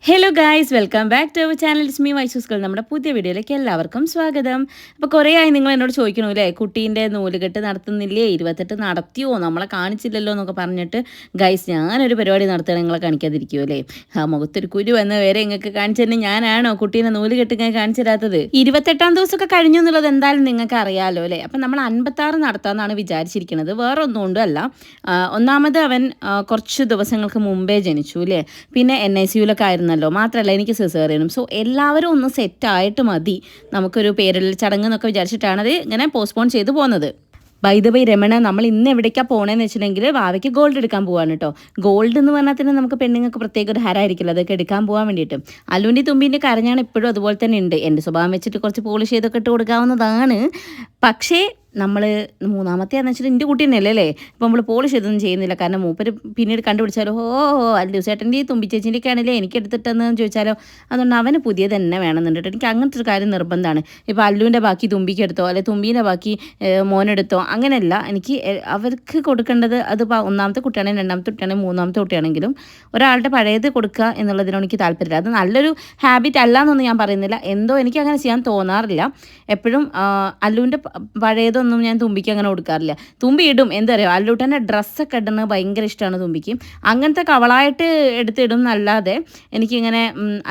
Hello guys, welcome back to our channel. It's me വൈസൂസ്കൾ. നമ്മുടെ പുതിയ വീഡിയോയിലേക്ക് എല്ലാവർക്കും സ്വാഗതം. അപ്പോൾ കുറേ ആയി നിങ്ങൾ എന്നോട് ചോദിക്കണമല്ലേ, കുട്ടീൻ്റെ നൂലുകെട്ട് നടത്തുന്നില്ലേ, 28 നടത്തിയോ, നമ്മളെ കാണിച്ചില്ലല്ലോ എന്നൊക്കെ പറഞ്ഞിട്ട്. ഗൈസ്, ഞാനൊരു പരിപാടി നടത്തുക നിങ്ങളെ കാണിക്കാതിരിക്കുമോ അല്ലേ? ആ മുഖത്തൊരു കുരു വന്ന് വരെ നിങ്ങൾക്ക് കാണിച്ചു തന്നെ ഞാനാണോ കുട്ടീനെ നൂലുകെട്ട് ഇങ്ങനെ കാണിച്ചു തരാത്തത്? 28ാം ദിവസമൊക്കെ കഴിഞ്ഞു എന്നുള്ളത് എന്തായാലും നിങ്ങൾക്ക് അറിയാമല്ലോ അല്ലേ? അപ്പം നമ്മൾ 56 നടത്താമെന്നാണ് വിചാരിച്ചിരിക്കുന്നത്. വേറെ ഒന്നും കൊണ്ടല്ല. ഒന്നാമത് അവൻ കുറച്ച് ദിവസങ്ങൾക്ക് മുമ്പേ ജനിച്ചു അല്ലേ, പിന്നെ NICUലൊക്കെ ആയിരുന്നു. മാത്രമല്ല എനിക്ക് സിസേറിയനും. സോ എല്ലാവരും ഒന്ന് സെറ്റായിട്ട് മതി നമുക്കൊരു പേരിടൽ ചടങ്ങ് എന്നൊക്കെ വിചാരിച്ചിട്ടാണ് അത് ഇങ്ങനെ പോസ്റ്റ്പോൺ ചെയ്ത് പോകുന്നത്. ബൈ ദ ബൈ രമണ, നമ്മൾ ഇന്ന് എവിടേക്കാണ് പോകണമെന്ന് വെച്ചിട്ടുണ്ടെങ്കിൽ വാവയ്ക്ക് ഗോൾഡ് എടുക്കാൻ പോവാണ് കേട്ടോ. ഗോൾഡ് എന്ന് പറഞ്ഞാൽ തന്നെ നമുക്ക് പെണ്ണുങ്ങൾക്ക് പ്രത്യേക ഒരു ഹരമായിരിക്കില്ല, അതൊക്കെ എടുക്കാൻ പോകാൻ വേണ്ടിയിട്ട്. അല്ലുവിൻ്റെ തുമ്പീൻ്റെ കരഞ്ഞാണ് ഇപ്പോഴും അതുപോലെ തന്നെ ഉണ്ട്. എൻ്റെ സ്വഭാവം വെച്ചിട്ട് കുറച്ച് പോളിഷ് ചെയ്തൊക്കെ ഇട്ട് കൊടുക്കാവുന്നതാണ്. പക്ഷേ നമ്മൾ മൂന്നാമത്തെയാണെന്ന് വെച്ചിട്ട് എൻ്റെ കുട്ടി തന്നെയല്ലേ അല്ലേ. ഇപ്പോൾ നമ്മൾ പോളിഷ് ചെയ്തൊന്നും ചെയ്യുന്നില്ല, കാരണം മൂപ്പര് പിന്നീട് കണ്ടുപിടിച്ചാലോ, അല്ലു ചേട്ടൻ്റെ തുമ്പി ചേച്ചിൻ്റെയൊക്കെ ആണല്ലേ എനിക്ക് എടുത്തിട്ടെന്ന് ചോദിച്ചാലോ. അതുകൊണ്ട് അവന് പുതിയത് തന്നെ വേണമെന്നുണ്ട്. എനിക്ക് അങ്ങനത്തെ ഒരു കാര്യം നിർബന്ധമാണ്. ഇപ്പോൾ അല്ലുവിൻ്റെ ബാക്കി തുമ്പിക്ക് എടുത്തോ, അല്ലെങ്കിൽ തുമ്പീൻ്റെ ബാക്കി മോനെടുത്തോ, അങ്ങനെയല്ല. എനിക്ക് അവർക്ക് കൊടുക്കേണ്ടത് അത് ഒന്നാമത്തെ കുട്ടിയാണെങ്കിലും രണ്ടാമത്തെ കുട്ടിയാണെങ്കിലും മൂന്നാമത്തെ കുട്ടിയാണെങ്കിലും ഒരാളുടെ പഴയത് കൊടുക്കുക എന്നുള്ളതിനോട് എനിക്ക് താല്പര്യമില്ല. അത് നല്ലൊരു ഹാബിറ്റ് അല്ല എന്നൊന്നും ഞാൻ പറയുന്നില്ല. എന്തോ എനിക്ക് അങ്ങനെ ചെയ്യാൻ തോന്നാറില്ല. എപ്പോഴും അല്ലുവിൻ്റെ പഴയതൊന്നും ഞാൻ തുമ്പിക്ക് അങ്ങനെ കൊടുക്കാറില്ല. തുമ്പി ഇടും, എന്താ പറയുക, അല്ലൂട്ടൻ്റെ ഡ്രസ്സൊക്കെ ഇടുന്നത് ഭയങ്കര ഇഷ്ടമാണ് തുമ്പിക്ക്. അങ്ങനത്തെ കവളായിട്ട് എടുത്തിടും എന്നല്ലാതെ എനിക്കിങ്ങനെ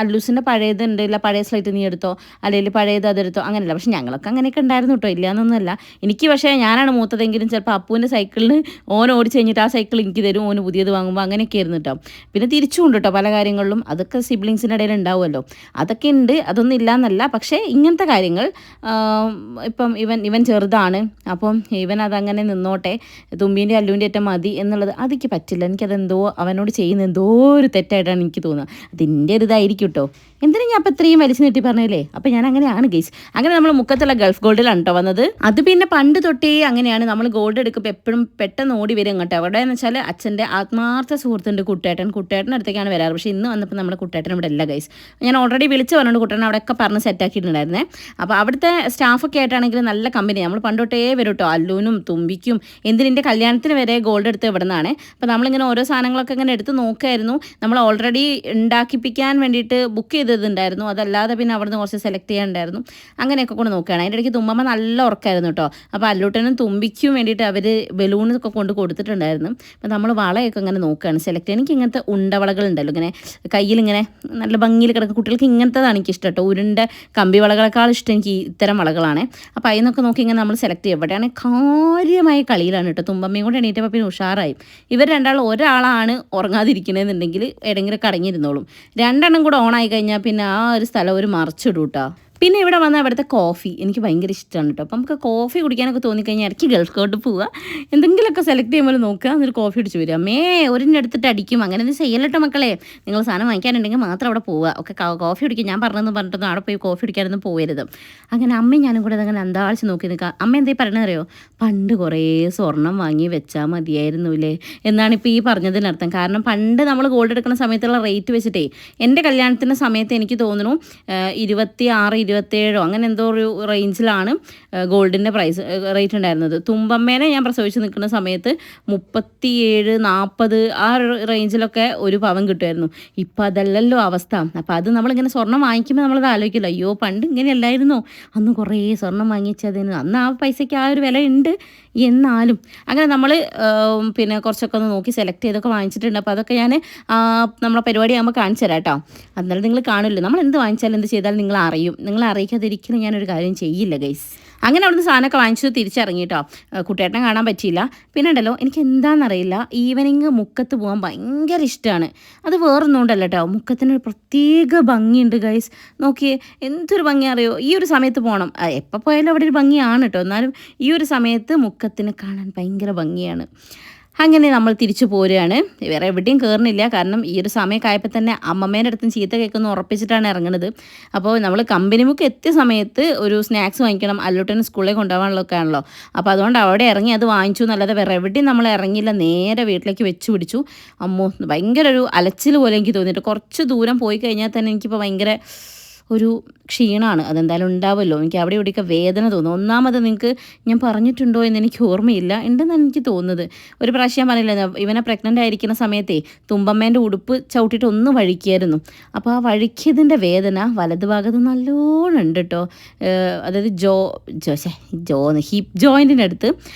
അല്ലൂസിൻ്റെ പഴയത് ഉണ്ടില്ല, പഴയ സ്ലൈറ്റ് നീ എടുത്തോ, അല്ലെങ്കിൽ പഴയത് അതെടുത്തോ, അങ്ങനെയല്ല. പക്ഷെ ഞങ്ങളൊക്കെ അങ്ങനെയൊക്കെ ഉണ്ടായിരുന്നു കേട്ടോ, ഇല്ല എന്നൊന്നുമല്ല. എനിക്ക് പക്ഷേ ഞാനാണ് മൂത്തതെങ്കിലും ചിലപ്പോൾ അപ്പൂൻ്റെ സൈക്കിളിന് ഓൻ ഓടിച്ച് കഴിഞ്ഞിട്ട് ആ സൈക്കിൾ എനിക്ക് തരും, ഓന് പുതിയത് വാങ്ങുമ്പോൾ അങ്ങനെയൊക്കെ ആയിരുന്നു കേട്ടോ. പിന്നെ തിരിച്ചുകൊണ്ട് കേട്ടോ പല കാര്യങ്ങളിലും, അതൊക്കെ സിബ്ലിങ്സിൻ്റെ ഇടയിൽ ഉണ്ടാവുമല്ലോ, അതൊക്കെ ഉണ്ട്, അതൊന്നും ഇല്ല എന്നല്ല. പക്ഷേ ഇങ്ങനത്തെ കാര്യങ്ങൾ ഇപ്പം ഇവൻ ചെറുതാണ്, അപ്പം ഇവൻ അതങ്ങനെ നിന്നോട്ടെ, തുമ്പീൻ്റെ അല്ലുവിൻ്റെ ഏറ്റവും മതി എന്നുള്ളത് അതെനിക്ക് പറ്റില്ല. എനിക്കതെന്തോ അവനോട് ചെയ്യുന്ന എന്തോ ഒരു തെറ്റായിട്ടാണ് എനിക്ക് തോന്നുന്നത്. അതിൻ്റെ ഒരു ഇതായിരിക്കും കേട്ടോ. എന്തിനാ ഞാൻ അപ്പം ഇത്രയും വലിച്ചു നീട്ടി പറഞ്ഞില്ലേ? അപ്പം ഞാൻ അങ്ങനെയാണ് ഗൈസ്. അങ്ങനെ നമ്മൾ മുക്കത്തുള്ള ഗൾഫ് ഗോൾഡിലാണ് കേട്ടോ വന്നത്. അത് പിന്നെ പണ്ട് തൊട്ടേ അങ്ങനെയാണ്, നമ്മൾ ഗോൾഡ് എടുക്കുമ്പോൾ എപ്പോഴും പെട്ടെന്ന് ഓടി വരും കേട്ടോ. അവിടെ എന്ന് വെച്ചാൽ അച്ഛൻ്റെ ആത്മാർത്ഥ സുഹൃത്തുണ്ട് കുട്ടേട്ടൻ അടുത്തേക്കാണ് വരാറ്. പക്ഷേ ഇന്ന് വന്നപ്പോൾ നമ്മുടെ കുട്ടേട്ടൻ ഇവിടെ അല്ല ഗൈസ്. ഞാൻ ഓൾറെഡി വിളിച്ച് പറഞ്ഞുകൊണ്ട് കുട്ടേട്ടൻ അവിടെയൊക്കെ പറഞ്ഞ് സെറ്റാക്കിയിട്ടുണ്ടായിരുന്നേ. അപ്പോൾ അവിടുത്തെ സ്റ്റാഫൊക്കെ ആയിട്ടാണെങ്കിൽ നല്ല കമ്പനി. നമ്മൾ പണ്ടോട്ടേ വരും കേട്ടോ, അല്ലൂനും തുമ്പിക്കും എന്തിൻ്റെ കല്യാണത്തിന് വരെ ഗോൾഡ് എടുത്ത് ഇവിടെ നിന്നാണ്. അപ്പോൾ നമ്മളിങ്ങനെ ഓരോ സാധനങ്ങളൊക്കെ ഇങ്ങനെ എടുത്ത് നോക്കുമായിരുന്നു. നമ്മൾ ഓൾറെഡി ഉണ്ടാക്കിപ്പിക്കാൻ വേണ്ടിയിട്ട് ബുക്ക് ചെയ്തതുണ്ടായിരുന്നു, അതല്ലാതെ പിന്നെ അവിടുന്ന് കുറച്ച് സെലക്ട് ചെയ്യാനുണ്ടായിരുന്നു. അങ്ങനെയൊക്കെ കൊണ്ട് നോക്കുകയാണ്. അതിൻ്റെ ഇടയ്ക്ക് തുമ്പമ്മ നല്ല ഉറക്കമായിരുന്നു കേട്ടോ. അപ്പോൾ അല്ലൂട്ടനും തുമ്പിക്കും വേണ്ടിയിട്ട് അവർ ബലൂണൊക്കെ കൊണ്ട് കൊടുത്തിട്ടുണ്ടായിരുന്നു. അപ്പോൾ നമ്മൾ വളയൊക്കെ ഇങ്ങനെ നോക്കുകയാണ് സെലക്ട് ചെയ്യാൻ. എനിക്ക് ഇങ്ങനത്തെ ഉണ്ടവളകളുണ്ടല്ലോ, ഇങ്ങനെ കയ്യിലിങ്ങനെ നല്ല ഭംഗിയിൽ കിടക്കുന്ന കുട്ടികൾക്ക് ഇങ്ങനത്തതാണ് എനിക്ക് ഇഷ്ടം കേട്ടോ. ഉരുണ്ട കമ്പി വളകളെക്കാൾ ഇഷ്ടം എനിക്ക് ഇത്തരം വളകളാണ്. അപ്പോൾ അതിനൊക്കെ നോക്കി ഇങ്ങനെ നമ്മൾ സെലക്ട് ചെയ്യും. എവിടെയാണ് കാര്യമായ കളിയിലാണ് കേട്ടോ. തുമ്പമ്മയും കൂടെ എണീറ്റപ്പോൾ പിന്നെ ഉഷാറായി. ഇവർ രണ്ടാളും ഒരാളാണ് ഉറങ്ങാതിരിക്കണമെന്നുണ്ടെങ്കിൽ എവിടെയെങ്കിലും കടങ്ങിയിരുന്നോളും. രണ്ടെണ്ണം കൂടെ ഓണായി കഴിഞ്ഞാൽ പിന്നെ ആ ഒരു സ്ഥലം ഒരു മറിച്ചിടും കേട്ടോ. പിന്നെ ഇവിടെ വന്ന അവിടുത്തെ കോഫി എനിക്ക് ഭയങ്കര ഇഷ്ടമാണ് കേട്ടോ. അപ്പം നമുക്ക് കോഫി കുടിക്കാനൊക്കെ തോന്നിക്കഴിഞ്ഞാൽ ഇടയ്ക്ക് ഗൾഫ് കോട്ട് പോവുക, എന്തെങ്കിലുമൊക്കെ സെലക്ട് ചെയ്യുമ്പോൾ നോക്കുക, എന്നിട്ട് കോഫി അടിച്ച് വരിക. ഒരിൻ്റെ എടുത്തിട്ട് അടിക്കും. അങ്ങനെ ഒന്നും ചെയ്യല്ലോ മക്കളെ. നിങ്ങൾ സാധനം വാങ്ങിക്കാനുണ്ടെങ്കിൽ മാത്രം അവിടെ പോവുക. ഒക്കെ കോഫി കുടിക്കും ഞാൻ പറഞ്ഞെന്ന് പറഞ്ഞിട്ടൊന്നും അവിടെ പോയി കോഫി കുടിക്കാനൊന്നും പോകരുത്. അങ്ങനെ അമ്മയും ഞാനും കൂടെ അതങ്ങനെ അന്താളിച്ച് നോക്കി നിൽക്കുക. അമ്മ എന്തേ പറയണതറിയോ? പണ്ട് കുറേ സ്വർണം വാങ്ങി വെച്ചാൽ മതിയായിരുന്നു അല്ലേ എന്നാണ് ഇപ്പോൾ ഈ പറഞ്ഞതിനർത്ഥം. കാരണം പണ്ട് നമ്മൾ ഗോൾഡ് എടുക്കുന്ന സമയത്തുള്ള റേറ്റ് വെച്ചിട്ടേ, എൻ്റെ കല്യാണത്തിൻ്റെ സമയത്ത് എനിക്ക് തോന്നുന്നു 26, 27 അങ്ങനെ എന്തോ ഒരു റേഞ്ചിലാണ് ഗോൾഡിൻ്റെ റേറ്റ് ഉണ്ടായിരുന്നത്. തുമ്പമ്മേനെ ഞാൻ പ്രസവിച്ച് നിൽക്കുന്ന സമയത്ത് 37, 40 ആ റേഞ്ചിലൊക്കെ ഒരു പവൻ കിട്ടുമായിരുന്നു. ഇപ്പം അതല്ലല്ലോ അവസ്ഥ. അപ്പോൾ അത് നമ്മളിങ്ങനെ സ്വർണ്ണം വാങ്ങിക്കുമ്പോൾ നമ്മളത് ആലോചിക്കില്ല, അയ്യോ പണ്ട് ഇങ്ങനെയല്ലായിരുന്നോ, അന്ന് കുറേ സ്വർണ്ണം വാങ്ങിച്ചതിന് അന്ന് ആ പൈസയ്ക്ക് ആ ഒരു വില ഉണ്ട്. എന്നാലും അങ്ങനെ നമ്മൾ പിന്നെ കുറച്ചൊക്കെ ഒന്ന് നോക്കി സെലക്ട് ചെയ്തൊക്കെ വാങ്ങിച്ചിട്ടുണ്ട്. അപ്പോൾ അതൊക്കെ ഞാൻ നമ്മളെ പരിപാടി ആകുമ്പോൾ കാണിച്ചു തരാം കേട്ടോ. എന്നാലും നിങ്ങൾ കാണില്ല, നമ്മൾ എന്ത് വാങ്ങിച്ചാലും എന്ത് ചെയ്താലും നിങ്ങൾ അറിയും. നിങ്ങളെ അറിയിക്കാതിരിക്കലും ഞാനൊരു കാര്യം ചെയ്യില്ല ഗൈസ്. അങ്ങനെ അവിടുന്ന് സാധനമൊക്കെ വാങ്ങിച്ചു തിരിച്ചിറങ്ങി കേട്ടോ. കുട്ടേട്ടനെ കാണാൻ പറ്റിയില്ല. പിന്നെ ഉണ്ടല്ലോ, എനിക്ക് എന്താണെന്നറിയില്ല, ഈവനിങ് മുക്കത്ത് പോകാൻ ഭയങ്കര ഇഷ്ടമാണ്. അത് വേറൊന്നും ഉണ്ടല്ലോ കേട്ടോ, മുക്കത്തിനൊരു പ്രത്യേക ഭംഗിയുണ്ട് ഗൈസ്. നോക്കിയേ എന്തൊരു ഭംഗി അറിയോ. ഈ ഒരു സമയത്ത് പോകണം. എപ്പോൾ പോയാലും അവിടെ ഒരു ഭംഗിയാണ് കേട്ടോ. എന്നാലും ഈ ഒരു സമയത്ത് മുക്കത്തിന് കാണാൻ ഭയങ്കര ഭംഗിയാണ്. അങ്ങനെ നമ്മൾ തിരിച്ചു പോരുകയാണ്. വേറെ എവിടെയും കയറുന്നില്ല, കാരണം ഈ ഒരു സമയമൊക്കെ ആയപ്പോൾ തന്നെ അമ്മമ്മേൻ്റെ അടുത്തും ചീത്ത കേൾക്കുന്ന ഉറപ്പിച്ചിട്ടാണ് ഇറങ്ങുന്നത്. അപ്പോൾ നമ്മൾ കമ്പനി മുക്ക് എത്തിയ സമയത്ത് ഒരു സ്നാക്സ് വാങ്ങിക്കണം, അല്ലോട്ടന് സ്കൂളിൽ കൊണ്ടുപോകാനുള്ളതൊക്കെ ആണല്ലോ. അപ്പോൾ അതുകൊണ്ട് അവിടെ ഇറങ്ങി അത് വാങ്ങിച്ചു എന്നല്ലാതെ വേറെ എവിടെയും നമ്മൾ ഇറങ്ങിയില്ല. നേരെ വീട്ടിലേക്ക് വെച്ച് പിടിച്ചു. അമ്മോ ഭയങ്കര ഒരു അലച്ചിൽ പോലെ എനിക്ക് തോന്നിയിട്ട്. കുറച്ച് ദൂരം പോയി കഴിഞ്ഞാൽ തന്നെ എനിക്കിപ്പോൾ ഭയങ്കര ഒരു ക്ഷീണമാണ്, അതെന്തായാലും ഉണ്ടാവുമല്ലോ. എനിക്ക് അവിടെ ഇവിടെയൊക്കെ വേദന തോന്നും. ഒന്നാമത് നിങ്ങൾക്ക് ഞാൻ പറഞ്ഞിട്ടുണ്ടോ എന്ന് എനിക്ക് ഓർമ്മയില്ല, ഉണ്ടെന്നാണ് എനിക്ക് തോന്നുന്നത്. ഒരു പ്രാവശ്യം പറയില്ല, ഇവനെ പ്രഗ്നൻ്റ് ആയിരിക്കുന്ന സമയത്തേ തുമ്പമ്മേൻ്റെ ഉടുപ്പ് ചവിട്ടിയിട്ട് ഒന്ന് വഴിക്കായിരുന്നു. അപ്പോൾ ആ വഴിക്കിയതിൻ്റെ വേദന വലതുഭാഗത്ത് നല്ലോണം ഉണ്ട് കേട്ടോ. അതായത് ഹിപ്പ് ജോയിൻറ്റിൻ്റെ അടുത്ത്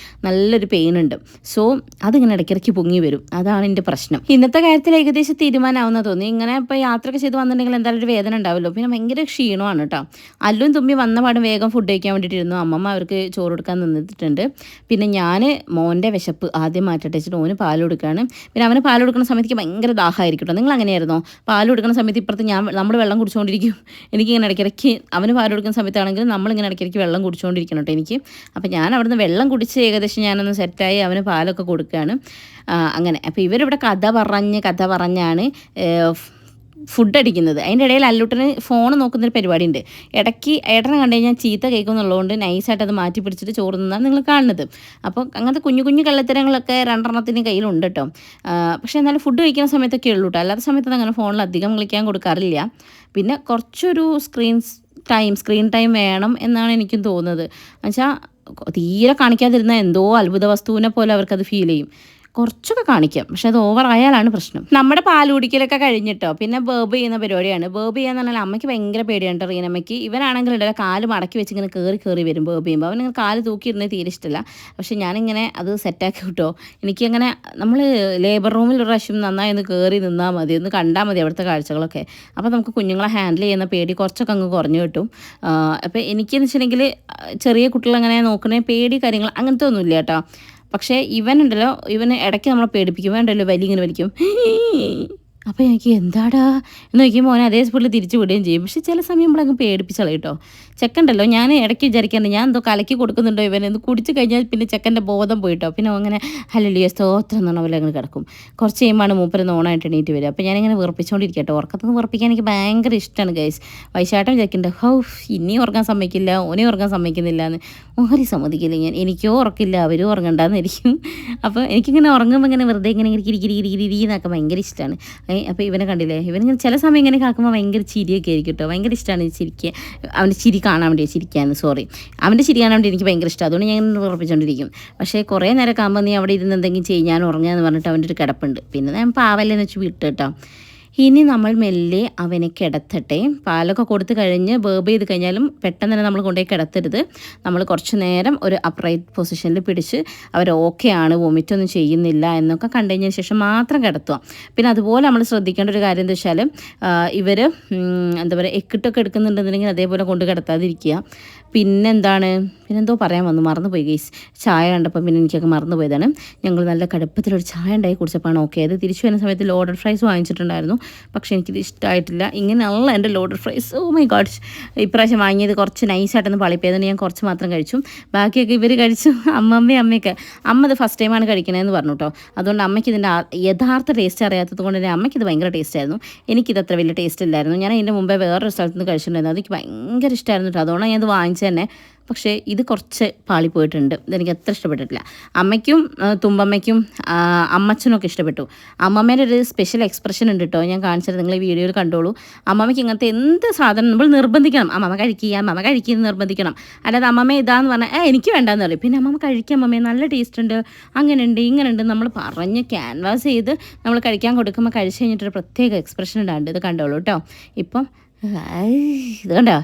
നല്ലൊരു പെയിൻ ഉണ്ട്. സോ അതിങ്ങനെ ഇടയ്ക്കിടയ്ക്ക് പൊങ്ങി വരും. അതാണ് എൻ്റെ പ്രശ്നം. ഇന്നത്തെ കാര്യത്തിൽ ഏകദേശം തീരുമാനമാവുന്ന തോന്നി. ഇങ്ങനെ ഇപ്പോൾ യാത്രയൊക്കെ ചെയ്ത് വന്നിട്ടുണ്ടെങ്കിൽ എന്തായാലും ഒരു വേദന ഉണ്ടാവുമല്ലോ. പിന്നെ ഭയങ്കര ക്ഷീണമാണ് കേട്ടോ. അല്ലും തുമ്പി വന്ന പാടും വേഗം ഫുഡ് കഴിക്കാൻ വേണ്ടിയിട്ടിരുന്നു. അമ്മമ്മ അവർക്ക് ചോറ് കൊടുക്കാൻ നിന്നിട്ടുണ്ട്. പിന്നെ ഞാൻ മോൻ്റെ വിശപ്പ് ആദ്യം മാറ്റട്ടെ വെച്ചിട്ട് ഓന് പാൽ കൊടുക്കുകയാണ്. പിന്നെ അവന് പാൽ കൊടുക്കുന്ന സമയത്തേക്ക് ഭയങ്കര ദാഹമായിരിക്കും കേട്ടോ. നിങ്ങൾ അങ്ങനെയായിരുന്നോ? പാൽ കൊടുക്കുന്ന സമയത്ത് ഇപ്പുറത്ത് നമ്മൾ വെള്ളം കുടിച്ചുകൊണ്ടിരിക്കും. എനിക്കിങ്ങനെ ഇടയ്ക്കിടയ്ക്ക് അവന് പാൽ കൊടുക്കുന്ന സമയത്താണെങ്കിൽ നമ്മളിങ്ങനെ ഇടയ്ക്കിടയ്ക്ക് വെള്ളം കുടിച്ചുകൊണ്ടിരിക്കണം കേട്ടോ എനിക്ക്. അപ്പോൾ ഞാൻ അവിടുന്ന് വെള്ളം കുടിച്ച് ഏകദേശം ഞാനൊന്ന് സെറ്റായി അവന് പാലൊക്കെ കൊടുക്കുകയാണ്. അങ്ങനെ അപ്പോൾ ഇവരിവിടെ കഥ പറഞ്ഞാണ് ഫുഡ് അടിക്കുന്നത്. അതിൻ്റെ ഇടയിൽ അല്ലൂട്ടന് ഫോൺ നോക്കുന്നൊരു പരിപാടിയുണ്ട്. ഇടയ്ക്ക് ഏട്ടനെ കണ്ടു കഴിഞ്ഞാൽ ചീത്ത കേൾക്കുന്നുള്ളതുകൊണ്ട് നൈസായിട്ട് അത് മാറ്റി പിടിച്ചിട്ട് ചോറ് നിന്നാണ് നിങ്ങൾ കാണുന്നത്. അപ്പോൾ അങ്ങനത്തെ കുഞ്ഞു കുഞ്ഞു കള്ളത്തരങ്ങളൊക്കെ രണ്ടെണ്ണത്തിന് കയ്യിലുണ്ട് കേട്ടോ. പക്ഷേ എന്നാലും ഫുഡ് കഴിക്കുന്ന സമയത്തൊക്കെ ഉള്ളൂ കേട്ടോ. അല്ലാത്ത സമയത്ത് അങ്ങനെ ഫോണിൽ അധികം കളിക്കാൻ കൊടുക്കാറില്ല. പിന്നെ കുറച്ചൊരു സ്ക്രീൻ ടൈം വേണം എന്നാണ് എനിക്കും തോന്നുന്നത്. എന്നുവെച്ചാൽ തീരെ കാണിക്കാതിരുന്നാൽ എന്തോ അത്ഭുത വസ്തുവിനെ പോലെ അവർക്കത് ഫീൽ ചെയ്യും. കുറച്ചൊക്കെ കാണിക്കാം, പക്ഷെ അത് ഓവർ ആയാലാണ് പ്രശ്നം. നമ്മുടെ പാൽ കുടിക്കലൊക്കെ കഴിഞ്ഞിട്ടോ പിന്നെ ബേബ് ചെയ്യുന്ന പരിപാടിയാണ്. ബേബ് ചെയ്യാന്ന് പറഞ്ഞാൽ അമ്മയ്ക്ക് ഭയങ്കര പേടിയാണ് റീനമ്മയ്ക്ക്. ഇവനാണെങ്കിൽ ഉണ്ടല്ലോ കാല് മടക്കി വെച്ച് ഇങ്ങനെ കയറി വരും ബേബ് ചെയ്യുമ്പോൾ. അവനിങ്ങനെ കാല് തൂക്കിയിരുന്നത് തീരെ ഇഷ്ടമില്ല. പക്ഷെ ഞാനിങ്ങനെ അത് സെറ്റാക്കി കിട്ടോ. എനിക്കങ്ങനെ നമ്മൾ ലേബർ റൂമിൽ ഒരു പ്രാവശ്യം നന്നായി ഒന്ന് കയറി നിന്നാൽ മതി, ഒന്ന് കണ്ടാൽ മതി അവിടുത്തെ കാഴ്ചകളൊക്കെ. അപ്പോൾ നമുക്ക് കുഞ്ഞുങ്ങളെ ഹാൻഡിൽ ചെയ്യുന്ന പേടി കുറച്ചൊക്കെ അങ്ങ് കുറഞ്ഞു കിട്ടും. അപ്പോൾ എനിക്കെന്ന് വെച്ചിട്ടുണ്ടെങ്കിൽ ചെറിയ കുട്ടികളങ്ങനെ നോക്കണേ പേടി കാര്യങ്ങൾ അങ്ങനത്തെ ഒന്നുമില്ല കേട്ടോ. പക്ഷേ ഇവനുണ്ടല്ലോ, ഇവന് ഇടയ്ക്ക് നമ്മളെ പേടിപ്പിക്കും. ഇവനുണ്ടല്ലോ ഇങ്ങനെ വലിക്കും. അപ്പോൾ എനിക്ക് എന്താടാ എന്ന് നോക്കിയുമ്പോൾ മോനെ അതേ സ്പീഡിൽ തിരിച്ചു വിടുകയും ചെയ്യും. പക്ഷേ ചില സമയം നമ്മളങ്ങ് പേടിപ്പിച്ചളയും കേട്ടോ. ചെക്കണ്ടല്ലോ, ഞാൻ ഇടയ്ക്ക് വിചാരിക്കാറുണ്ട് ഞാൻ എന്തോ കലക്കി കൊടുക്കുന്നുണ്ടോ ഇവനെന്ന്. കുടിച്ച് കഴിഞ്ഞാൽ പിന്നെ ചെക്കൻ്റെ ബോധം പോയിട്ടോ. പിന്നെ അങ്ങനെ ഹല്ലേലൂയ സ്തോത്രം എന്ന് പറഞ്ഞ പോലെ അങ്ങനെ കിടക്കും. കുറച്ച് കഴിയുമ്പോൾ മൂപ്പര് നോണായിട്ട് എണീറ്റ് വരും. അപ്പോൾ ഞാനിങ്ങനെ വിറപ്പിച്ചുകൊണ്ടിരിക്കട്ടോ. ഉറക്കത്തൊന്ന് വിറപ്പിക്കാൻ എനിക്ക് ഭയങ്കര ഇഷ്ടമാണ് ഗൈസ്. വൈശാട്ടം വിചാരിക്കുന്നുണ്ട്, ഇനിയും ഉറങ്ങാൻ സമ്മതിക്കില്ല, ഓനെ ഉറങ്ങാൻ സമ്മതിക്കുന്നില്ല എന്ന്. ഓരി സമ്മതിക്കില്ല ഞാൻ. എനിക്കോ ഉറക്കില്ല, അവരും ഉറങ്ങണ്ടെന്നിരിക്കും. അപ്പോൾ എനിക്കിങ്ങനെ ഉറങ്ങുമ്പോൾ ഇങ്ങനെ വെറുതെ ഇങ്ങനെ എന്നൊക്കെ ഭയങ്കര ഇഷ്ടമാണ്. അപ്പോൾ ഇവനെ കണ്ടില്ലേ, ഇവനിങ്ങനെ ചില സമയം ഇങ്ങനെ കാക്കുമ്പോൾ ഭയങ്കര ചിരിയൊക്കെ ആയിരിക്കും കേട്ടോ. ഭയങ്കര ഇഷ്ടമാണ് ചിരിക്കുക. അവൻ്റെ ചിരി കാണാൻ വേണ്ടി അവൻ്റെ ചിരി കാണാൻ വേണ്ടി എനിക്ക് ഭയങ്കര ഇഷ്ടമാണ്. അതുകൊണ്ട് ഞാൻ ഉറപ്പിച്ചുകൊണ്ടിരിക്കും. പക്ഷേ കുറേ നേരം ആകുമ്പോൾ നീ അവിടെ ഇരുന്ന് എന്തെങ്കിലും ചെയ്യാൻ ഉറങ്ങുക എന്ന് പറഞ്ഞിട്ട് അവൻ്റെ ഒരു കിടപ്പുണ്ട്. പിന്നെ ഞാൻ പാവല്ലേന്ന് വെച്ച് വിട്ട് കേട്ടോ. ഇനി നമ്മൾ മെല്ലെ അവനെ കിടത്തട്ടെ. പാലൊക്കെ കൊടുത്ത് കഴിഞ്ഞ് ബേബ് ചെയ്ത് കഴിഞ്ഞാലും പെട്ടെന്ന് തന്നെ നമ്മൾ കൊണ്ടുപോയി കിടത്തരുത്. നമ്മൾ കുറച്ച് നേരം ഒരു അപ്രൈറ്റ് പൊസിഷനിൽ പിടിച്ച് അവർ ഓക്കെ ആണ്, വൊമിറ്റൊന്നും ചെയ്യുന്നില്ല എന്നൊക്കെ കണ്ടു കഴിഞ്ഞതിന് ശേഷം മാത്രം കിടത്തുക. പിന്നെ അതുപോലെ നമ്മൾ ശ്രദ്ധിക്കേണ്ട ഒരു കാര്യം എന്താ വെച്ചാൽ ഇവർ എന്താ പറയുക എക്കിട്ടൊക്കെ എടുക്കുന്നുണ്ടെന്നുണ്ടെങ്കിൽ അതേപോലെ കൊണ്ട് കിടത്താതിരിക്കുക. പിന്നെന്തോ പറയാൻ മറന്നുപോയി ഗൈസ്. ചായ കണ്ടപ്പോൾ പിന്നെ എനിക്കൊക്കെ മറന്നുപോയതാണ്. ഞങ്ങൾ നല്ല കടുപ്പത്തിലൊരു ചായ ഉണ്ടായി കുടിച്ചപ്പോഴാണ് ഓക്കെ. അത് തിരിച്ചു വരുന്ന സമയത്ത് ലോഡഡ് ഫ്രൈസ് വാങ്ങിച്ചിട്ടുണ്ടായിരുന്നു. പക്ഷേ എനിക്കിത് ഇഷ്ടമായിട്ടില്ല. ഇങ്ങനെയുള്ള എൻ്റെ loaded fries. Oh my God, ഇപ്രാവശ്യം വാങ്ങിയത് കുറച്ച് നൈസായിട്ടൊന്ന് പളിപ്പോയതുകൊണ്ട് ഞാൻ കുറച്ച് മാത്രം കഴിച്ചു. ബാക്കിയൊക്കെ ഇവർ കഴിച്ചു. അമ്മയൊക്കെ അമ്മ ഇത് ഫസ്റ്റ് ടൈമാണ് കഴിക്കണതെന്ന് പറഞ്ഞു കേട്ടോ. അതുകൊണ്ട് അമ്മയ്ക്ക് ഇതിൻ്റെ യഥാർത്ഥ ടേസ്റ്റ് അറിയാത്തത് കൊണ്ട് തന്നെ അമ്മയ്ക്കിത് ഭയങ്കര ടേസ്റ്റ് ആയിരുന്നു. എനിക്കിത് അത്ര വലിയ ടേസ്റ്റ് ഇല്ലായിരുന്നു. ഞാൻ അതിൻ്റെ മുമ്പേ വേറൊരു സ്ഥലത്ത് നിന്ന് കഴിച്ചിട്ടുണ്ടായിരുന്നു. അതെനിക്ക് ഭയങ്കര ഇഷ്ടമായിരുന്നു കേട്ടോ. അതുകൊണ്ടാണ് ഞാനത് വാങ്ങിച്ചത് തന്നെ. പക്ഷേ ഇത് കുറച്ച് പാളിപ്പോയിട്ടുണ്ട്. ഇതെനിക്ക് അത്ര ഇഷ്ടപ്പെട്ടിട്ടില്ല. അമ്മയ്ക്കും തുമ്പമ്മയ്ക്കും അമ്മച്ചനൊക്കെ ഇഷ്ടപ്പെട്ടു. അമ്മമ്മേൻ്റെ ഒരു സ്പെഷ്യൽ എക്സ്പ്രഷൻ ഉണ്ട് കേട്ടോ, ഞാൻ കാണിച്ചത് നിങ്ങൾ ഈ വീഡിയോയിൽ കണ്ടോളൂ. അമ്മമ്മയ്ക്ക് ഇങ്ങനത്തെ എന്ത് സാധനം നമ്മൾ നിർബന്ധിക്കണം. അമ്മമ്മ കഴിക്കുക നിർബന്ധിക്കണം. അല്ലാതെ അമ്മമ്മ ഇതാന്ന് പറഞ്ഞാൽ എനിക്ക് വേണ്ടാന്ന് പറയും. പിന്നെ അമ്മമ്മ കഴിക്കുക, അമ്മമ്മേ നല്ല ടേസ്റ്റ് ഉണ്ട്, അങ്ങനെയുണ്ട് ഇങ്ങനെയുണ്ട് നമ്മൾ പറഞ്ഞ് ക്യാൻവാസ് ചെയ്ത് നമ്മൾ കഴിക്കാൻ കൊടുക്കുമ്പോൾ കഴിച്ച് കഴിഞ്ഞിട്ടൊരു പ്രത്യേക എക്സ്പ്രഷൻ ഉണ്ടാണ്ട്. ഇത് കണ്ടോളൂ കേട്ടോ. ഇപ്പം ഇത് കണ്ടോ,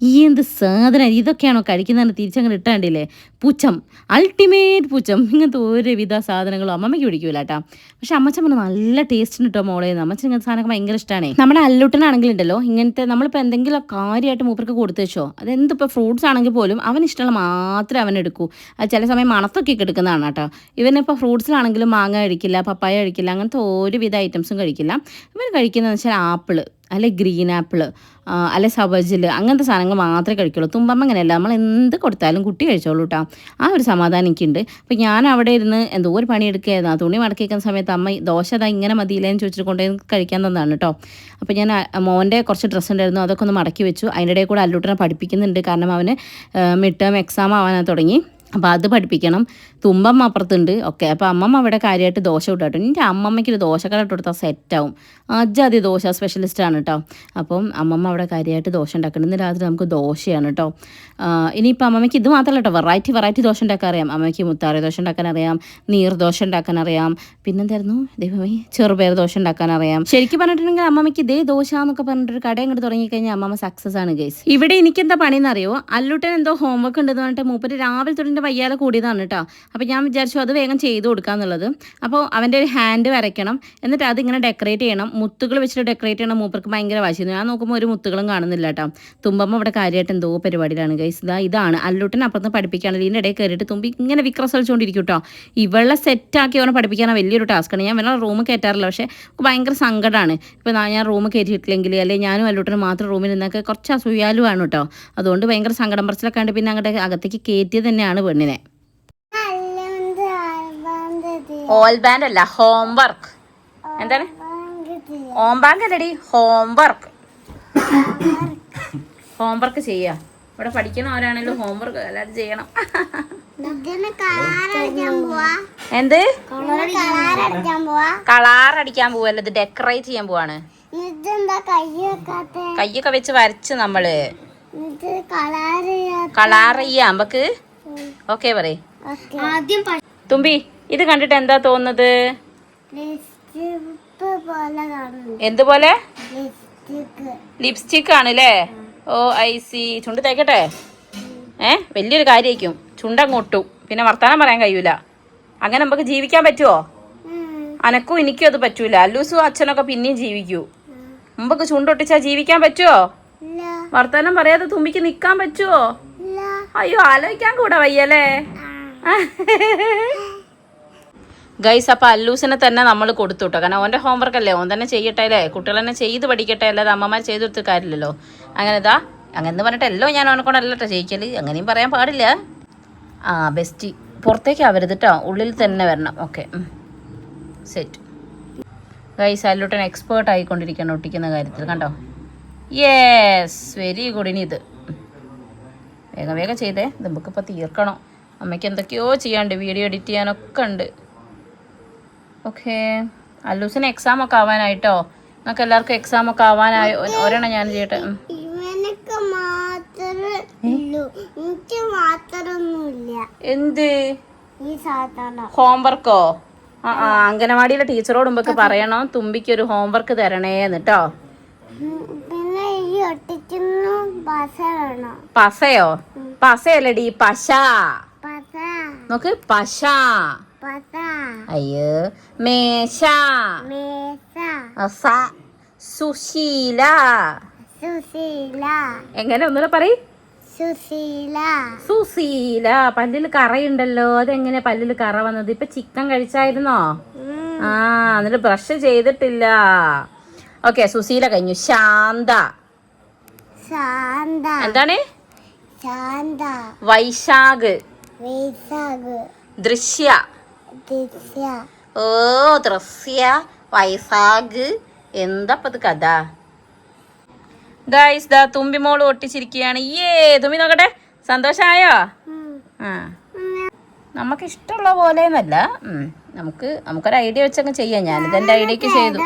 ഈ എന്ത് സാധനം ഇതൊക്കെയാണോ കഴിക്കുന്നതെന്ന് തിരിച്ചങ്ങനെ ഇട്ടാണ്ടില്ലേ. പുച്ഛം, അൾട്ടിമേറ്റ് പുച്ഛം. ഇങ്ങനത്തെ ഒരുവിധ സാധനങ്ങളും അമ്മമ്മയ്ക്ക് പിടിക്കൂല കേട്ടോ. പക്ഷെ അമ്മച്ചൻ പറഞ്ഞാൽ നല്ല ടേസ്റ്റിന് കേട്ടോ മോളെ. അമ്മച്ചൻ ഇങ്ങനത്തെ സാധനമൊക്കെ ഭയങ്കര ഇഷ്ടമാണ്. നമ്മുടെ അല്ലൂട്ടനാണെങ്കിലുണ്ടല്ലോ ഇങ്ങനത്തെ നമ്മളിപ്പോൾ എന്തെങ്കിലും കാര്യമായിട്ട് മൂപ്പർക്ക് കൊടുത്തു വെച്ചോ, അതെന്തിപ്പോൾ ഫ്രൂട്ട്സ് ആണെങ്കിൽ പോലും അവന് ഇഷ്ടമുള്ള മാത്രമേ അവൻ എടുക്കൂ. അത് ചില സമയം മണത്തൊക്കെ എടുക്കുന്നതാണ് കേട്ടോ. ഇവനിപ്പോൾ ഫ്രൂട്ട്സിലാണെങ്കിലും മാങ്ങ കഴിക്കില്ല, പപ്പായ കഴിക്കില്ല, അങ്ങനത്തെ ഒരുവിധ ഐറ്റംസും കഴിക്കില്ല. ഇവൻ കഴിക്കുന്നതെന്ന് വെച്ചാൽ ആപ്പിള്, അല്ലെ ഗ്രീൻ ആപ്പിൾ, അല്ലെ സബജിൽ, അങ്ങനത്തെ സാധനങ്ങൾ മാത്രമേ കഴിക്കുള്ളൂ. തുമ്പമ്മ അങ്ങനെയല്ല, നമ്മൾ എന്ത് കൊടുത്താലും കുട്ടി കഴിച്ചോളൂ കേട്ടോ. ആ ഒരു സമാധാനം എനിക്കുണ്ട്. അപ്പോൾ ഞാൻ അവിടെ ഇരുന്ന് എന്തോ ഒരു പണിയെടുക്കുകയായിരുന്നു. ആ തുണി മടക്കി വയ്ക്കുന്ന സമയത്ത് അമ്മ ദോശ അതാ ഇങ്ങനെ മതിയില്ലേന്ന് ചോദിച്ചിട്ട് കൊണ്ടുപോയി കഴിക്കാൻ തന്നതാണ് കേട്ടോ. അപ്പോൾ ഞാൻ മോൻ്റെ കുറച്ച് ഡ്രസ്സ് ഉണ്ടായിരുന്നു, അതൊക്കെ ഒന്ന് മടക്കി വെച്ചു. അതിൻ്റെ ഇടയിൽ കൂടെ അല്ലൂട്ടനെ പഠിപ്പിക്കുന്നുണ്ട്. കാരണം അവന് മിഡ് ടേം എക്സാം ആവാൻ തുടങ്ങി. അപ്പോൾ അത് പഠിപ്പിക്കണം. തുമ്പമ്മ അപ്പുറത്തുണ്ട്. ഓക്കെ, അപ്പോൾ അമ്മമ്മ അവിടെ കാര്യമായിട്ട് ദോശ ഇട്ടാട്ടോ. എൻ്റെ അമ്മമ്മയ്ക്കൊരു ദോശക്കട ഇട്ട് കൊടുത്താൽ സെറ്റാവും. അജാതി ദോശ സ്പെഷ്യലിസ്റ്റാണ് കേട്ടോ. അപ്പം അമ്മമ്മ അവിടെ കാര്യമായിട്ട് ദോശ ഉണ്ടാക്കണം. ഇന്ന് രാത്രി നമുക്ക് ദോശയാണ് കേട്ടോ. ഇനിയിപ്പോൾ അമ്മമ്മയ്ക്ക് ഇത് മാത്രമല്ല കേട്ടോ, വെറൈറ്റി ദോശ ഉണ്ടാക്കാൻ അറിയാം. അമ്മയ്ക്ക് മുത്താറി ദോശ ഉണ്ടാക്കാൻ അറിയാം, നീർദോശ ഉണ്ടാക്കാൻ അറിയാം, പിന്നെന്തായിരുന്നു ദൈവമേ, ചെറുപയർ ദോശ ഉണ്ടാക്കാൻ അറിയാം. ശരിക്കും പറഞ്ഞിട്ടുണ്ടെങ്കിൽ അമ്മമ്മയ്ക്ക് ഇതേ ദോശ എന്നൊക്കെ പറഞ്ഞിട്ടൊരു കട ഇങ്ങോട്ട് തുടങ്ങിക്കഴിഞ്ഞാൽ അമ്മമ്മ സക്സസ് ആണ് ഗൈസ്. ഇവിടെ എനിക്കെന്താ പണിയെന്ന് അറിയോ, അല്ലൂട്ടൻ എന്തോ ഹോംവർക്ക് ഉണ്ടെന്ന് പറഞ്ഞിട്ട് മൂപ്പര് രാവിലെ തൊട്ടിൻ്റെ വയ്യാതെ കൂടിയതാണ് കേട്ടോ. അപ്പോൾ ഞാൻ വിചാരിച്ചു അത് വേഗം ചെയ്ത് കൊടുക്കാന്നുള്ളത്. അപ്പോൾ അവൻ്റെ ഒരു ഹാൻഡ് വരയ്ക്കണം, എന്നിട്ട് അതിങ്ങനെ ഡെക്കറേറ്റ് ചെയ്യണം. മുത്തുകൾ വെച്ചിട്ട് ഡെക്കറേറ്റ് ചെയ്യണം. മൂപ്പർക്ക് ഭയങ്കര വാശിയിരുന്നു. ഞാൻ നോക്കുമ്പോൾ ഒരു മുത്തുകളും കാണുന്നില്ല കേട്ടോ. തുമ്പമ്മ ഇവിടെ കാര്യമായിട്ട് എന്തോ പരിപാടിയിലാണ് ഗൈസ്. ഇതാണ് അല്ലൂട്ടൻ അപ്പുറത്ത് പഠിപ്പിക്കുകയാണെങ്കിൽ ഇതിൻ്റെ ഇടയിൽ കയറിയിട്ട് തുമ്പി ഇങ്ങനെ വിക്രസളിച്ചുകൊണ്ടിരിക്കും കേട്ടോ. ഇവളെ സെറ്റാക്കി അവനെ പഠിപ്പിക്കാനാണ് വലിയൊരു ടാസ്ക്കാണ്. ഞാൻ വേറെ റൂം കയറ്റാറില്ല, പക്ഷേ ഭയങ്കര സങ്കടമാണ്. ഇപ്പോൾ ഞാൻ റൂം കയറ്റിയിട്ടില്ലെങ്കിൽ, അല്ലെങ്കിൽ ഞാനും അല്ലൂട്ടനും മാത്രം റൂമിൽ നിന്നൊക്കെ കുറച്ച് അസൂയാലുമാണ് കേട്ടോ. അതുകൊണ്ട് ഭയങ്കര സങ്കടം പറച്ചിലൊക്കെ ഉണ്ട്. പിന്നെ അങ്ങോട്ട് അകത്തേക്ക് കയറ്റിയത് തന്നെയാണ് പെണ്ണിനെ. ഓൾ ബാൻഡ് അല്ല, ഹോംവർക്ക്. എന്താണ് ഓം ബാങ്ക് അല്ലടി, ഹോംവർക്ക്. ഹോംവർക്ക് ചെയ്യാ. ഇവിടെ പഠിക്കണവരാണെങ്കിലും ഹോംവർക്ക് എല്ലാവരും ചെയ്യണം. എന്ത് കളർ അടിക്കാൻ പോവല്ല, ഇത് ഡെക്കറേറ്റ് ചെയ്യാൻ പോവാണ്. കയ്യൊക്കെ വെച്ച് വരച്ച് നമ്മള് കളർ ചെയ്യാം നമുക്ക്. ഓക്കെ പറയ് തുമ്പി. ഇത് കണ്ടിട്ട് എന്താ തോന്നുന്നത്? എന്തുപോലെ? ലിപ്സ്റ്റിക് ആണല്ലേ? ഓ ഐ സി. ചുണ്ട് തേക്കട്ടെ? വലിയൊരു കാര്യമായിരിക്കും. ചുണ്ടങ്ങോട്ടു, പിന്നെ വർത്താനം പറയാൻ കഴിയൂല. അങ്ങനെ നമുക്ക് ജീവിക്കാൻ പറ്റുമോ? അനക്കും എനിക്കും അത് പറ്റൂല. അല്ലൂസും അച്ഛനൊക്കെ പിന്നെയും ജീവിക്കൂ. മുമ്പൊക്കെ ചുണ്ടൊട്ടിച്ചാ ജീവിക്കാൻ പറ്റുമോ? വർത്താനം പറയാതെ തുമ്പിക്ക് നിക്കാൻ പറ്റുമോ? അയ്യോ, ആലോചിക്കാൻ കൂടെ വയ്യല്ലേ ഗൈസ്. അപ്പം അല്ലൂസിനെ തന്നെ നമ്മൾ കൊടുത്തു കേട്ടോ. കാരണം ഓൻ്റെ ഹോംവർക്ക് അല്ലേ, ഓൻ തന്നെ ചെയ്യട്ടെ അല്ലേ, കുട്ടികൾ തന്നെ ചെയ്ത് പഠിക്കട്ടെ, അല്ലാതെ അമ്മമാർ ചെയ്ത് കൊടുത്ത കാര്യമില്ലല്ലോ. അങ്ങനെ പറഞ്ഞിട്ടല്ലോ ഞാൻ അവനെ കൊണ്ടല്ല കേട്ടോ ചെയ്യിക്കൽ, അങ്ങനെയും പറയാൻ പാടില്ല. ബെസ്റ്റ്. പുറത്തേക്ക് ആവരുത് കേട്ടോ, ഉള്ളിൽ തന്നെ വരണം. Okay, set. ഗൈസ് അല്ലൂട്ടൻ എക്സ്പേർട്ട് ആയിക്കൊണ്ടിരിക്കണം ഒട്ടിക്കുന്ന കാര്യത്തിൽ, കണ്ടോ? Yes, very good. ഇനി ഇത് വേഗം ചെയ്തേ, നമുക്കിപ്പോൾ തീർക്കണം. അമ്മയ്ക്ക് എന്തൊക്കെയോ ചെയ്യാണ്ട്, വീഡിയോ എഡിറ്റ് ചെയ്യാനൊക്കെ ഉണ്ട്. ഓക്കെ, അല്ലൂസിന് എക്സാം ഒക്കെ ആവാനായിട്ടോ. നിങ്ങൾക്ക് എല്ലാവർക്കും എക്സാം ഒക്കെ ആവാനായോ? ഒരെണ്ണം ഞാൻ ചെയ്യട്ടെ. എന്ത് ഹോംവർക്കോ? അംഗനവാടിയിലെ ടീച്ചറോട് മുമ്പൊക്കെ പറയണം തുമ്പിക്ക് ഒരു ഹോംവർക്ക് തരണേന്ന് കേട്ടോ. പസയോ? പസയല്ലടി, പശ. നോക്ക്, പശ. അയ്യോ, മേശ. സുശീല. എങ്ങനെ ഒന്നുകൂടെ പറയ്. സുശീല. പല്ലിൽ കറയുണ്ടല്ലോ, അതെങ്ങനെ പല്ലിൽ കറ വന്നത്? ഇപ്പൊ ചിക്കൻ കഴിച്ചായിരുന്നോ? എന്നിട്ട് ബ്രഷ് ചെയ്തിട്ടില്ല. ഓക്കെ, സുശീല കഴിഞ്ഞു. ശാന്ത. എന്താണ്? വൈശാഖ്. ദൃശ്യ. ഓ, ദൃശ്യ, വൈശാഖ്. എന്താപ്പത് കഥ? ഗൈസ് ദാ തുമ്പി മോള് ഒട്ടിച്ചിരിക്കുകയാണ്. തുമ്പി നോക്കട്ടെ, സന്തോഷായോ? നമുക്ക് ഇഷ്ടമുള്ള പോലെ എന്നല്ല, നമുക്കൊരു ഐഡിയ വെച്ചങ്ങ് ചെയ്യാം. ഞാനിത് എൻ്റെ ഐഡിയക്ക് ചെയ്തു.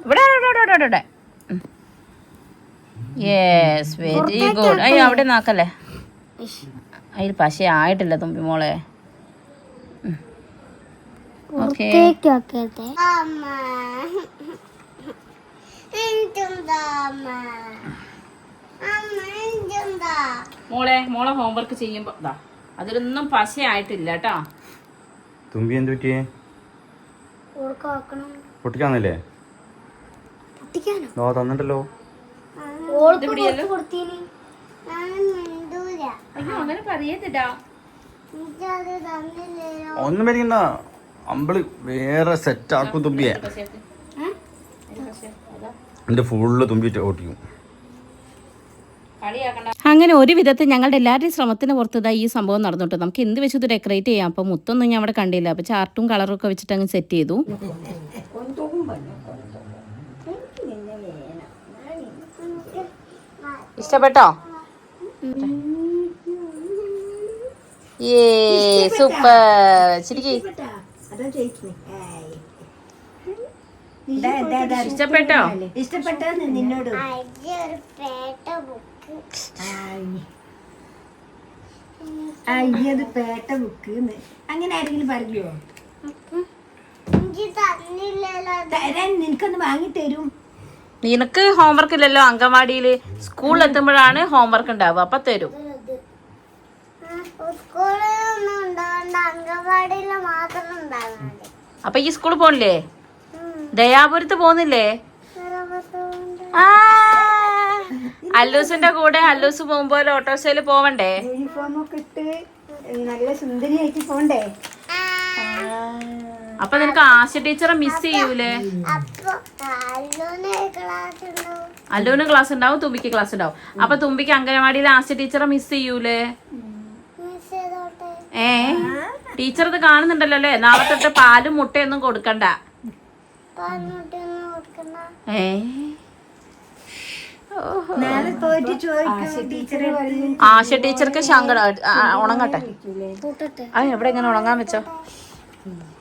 ഇവിടെ യെസ്, വെരി ഗുഡ്. അയ്യോ, അവിടെ നോക്കല്ലേ, അതിൽ പശ ആയിട്ടില്ല തുമ്പി മോളെ. ഓക്കെ, മോളെ ഹോംവർക്ക് ചെയ്യുമ്പോ അതിലൊന്നും പശ ആയിട്ടില്ല കേട്ടോ. തുമ്പി എന്ത് പറ്റിയേ? പൊട്ടിക്കാന്നല്ലേ? തന്നിട്ടല്ലോ. അങ്ങനെ പറയത്തിട്ടാ. ഒന്നും വരികണ്ട, അമ്പിള് വേറെ സെറ്റ് ആക്കും തുമ്പിയെ. എന്റെ ഫുള്ള് തുമ്പി ഓട്ടിക്കും. അങ്ങനെ ഒരു വിധത്തിൽ ഞങ്ങളുടെ എല്ലാവരുടെയും ശ്രമത്തിന് പുറത്ത് ഈ സംഭവം നടന്നിട്ട് നമുക്ക് എന്ത് വെച്ച് ഇത് ഡെക്കറേറ്റ് ചെയ്യാം. അപ്പോൾ മുത്തൊന്നും ഞാൻ അവിടെ കണ്ടില്ല. അപ്പോൾ ചാർട്ടും കളറും ഒക്കെ വെച്ചിട്ട് അങ്ങ് സെറ്റ് ചെയ്തു. ഇഷ്ടപ്പെട്ടോ? ഏ സൂപ്പർ. ശരിക്ക് ഇഷ്ടപ്പെട്ടോ? ഇഷ്ടപ്പെട്ടോ നിന്നോട്? അത് പേട്ട ബുക്ക് അങ്ങനെ ആരെങ്കിലും പറയുമോ? തരാൻ നിനക്കൊന്ന് വാങ്ങി തരും. നിനക്ക് ഹോംവർക്ക് ഇല്ലല്ലോ അംഗൻവാടിയില്. സ്കൂളിൽ എത്തുമ്പോഴാണ് ഹോംവർക്ക് ഉണ്ടാവുക, അപ്പൊ തരും. അപ്പൊ ഈ സ്കൂളിൽ പോണില്ലേ? ദയാപുരത്ത് പോന്നില്ലേ? അല്ലൂസിന്റെ കൂടെ അല്ലൂസ് പോകുമ്പോ ഓട്ടോറിക്ഷയില് പോവണ്ടേ? യൂണിഫോമൊക്കെ ഇട്ട് നല്ല സുന്ദരിയായിട്ട് പോണ്ടേ? അപ്പൊ നിനക്ക് ആശ ടീച്ചറെ മിസ് ചെയ്യൂലേ? അല്ലൂന് ക്ലാസ് ഉണ്ടാവും, തുമ്പിക്ക് ക്ലാസ് ഉണ്ടാവും. അപ്പൊ തുമ്പിക്ക് അംഗനവാടിയിലെ ആശ ടീച്ചറെ മിസ് ചെയ്യൂലേ? ടീച്ചർ ഇത് കാണുന്നുണ്ടല്ലോ അല്ലേ? നാളെ തൊട്ട് പാലും മുട്ടയൊന്നും കൊടുക്കണ്ട. ആശ ടീച്ചർക്ക് ശങ്കട ഉണങ്ങട്ടെ. എവിടെ ഇങ്ങനെ ഉണങ്ങാൻ വെച്ചോ?